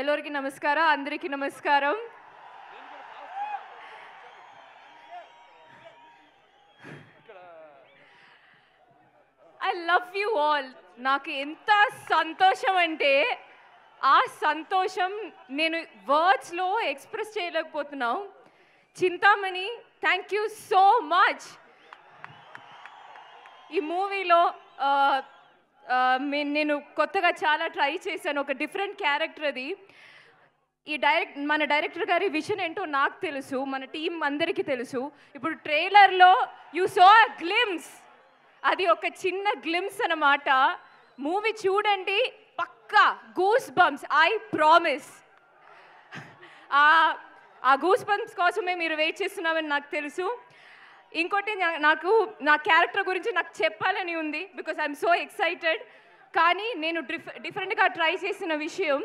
ಎಲ್ಲರಿಗೂ ನಮಸ್ಕಾರ, అందరికీ నమస్కారం. I love you all. నాకు ఎంత సంతోషం అంటే ఆ సంతోషం నేను వర్డ్స్లో ఎక్స్ప్రెస్ చేయలేకపోతున్నాను. Chintamani, thank you so much. ఈ మూవీలో నేను కొత్తగా చాలా ట్రై చేశాను, ఒక డిఫరెంట్ క్యారెక్టర్ అది. మన డైరెక్టర్ గారి విజన్ ఏంటో నాకు తెలుసు, మన టీం అందరికీ తెలుసు. ఇప్పుడు ట్రైలర్లో యూ సో అ గ్లిమ్స్, అది ఒక చిన్న గ్లిమ్స్ అన్నమాట. మూవీ చూడండి, పక్కా గూస్ బంప్స్, ఐ ప్రామిస్. ఆ గూస్ బంప్స్ కోసమే మీరు వెయిట్ చేస్తున్నామని నాకు తెలుసు. ఇంకోటి, నాకు నా క్యారెక్టర్ గురించి నాకు చెప్పాలని ఉంది, బికాస్ ఐఎమ్ సో ఎక్సైటెడ్. కానీ నేను డిఫరెంట్గా ట్రై చేసిన విషయం,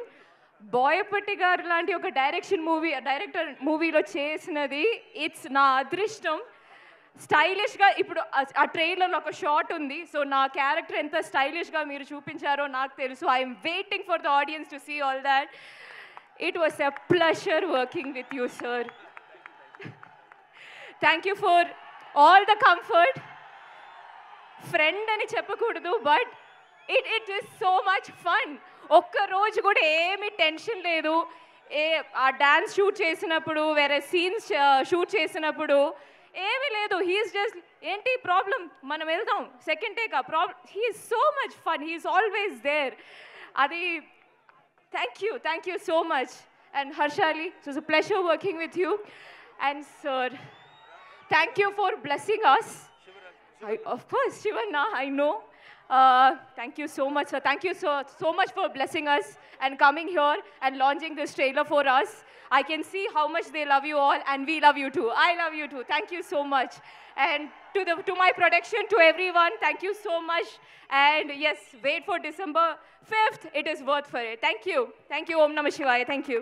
బోయపట్టి గారు లాంటి ఒక డైరెక్టర్ మూవీలో చేసినది ఇట్స్ నా అదృష్టం. స్టైలిష్గా ఇప్పుడు ఆ ట్రైలర్లో ఒక షాట్ ఉంది, సో నా క్యారెక్టర్ ఎంత స్టైలిష్గా మీరు చూపించారో నాకు తెలుసు. I'm waiting for the audience to see all that. It was a pleasure working with you sir. Thank you for all the comfort. Friend అని చెప్పకూడదు, but it is so much fun. ఒక్కరోజు కూడా ఏమీ టెన్షన్ లేదు. ఆ dance shoot చేసినప్పుడు, వేరే scenes shoot చేసినప్పుడు ఏమీ లేదు. హీఈస్ జస్ట్ ఏంటి ప్రాబ్లం, మనం వెళ్దాం, సెకండ్ టేక్. ఆ problem, he's so much fun, he's always there. అది thank you so much. And Harshali, it was a pleasure working with you. And sir, thank you for blessing us. Of course, Shivanna, I know. Thank you so much, sir. Thank you so much for blessing us and coming here and launching this trailer for us. I can see how much they love you all, and we love you too. I love you too. Thank you so much. And to my production, to everyone, thank you so much. And yes, wait for December 5th. It is worth for it. Thank you. Om Namah Shivaya. Thank you.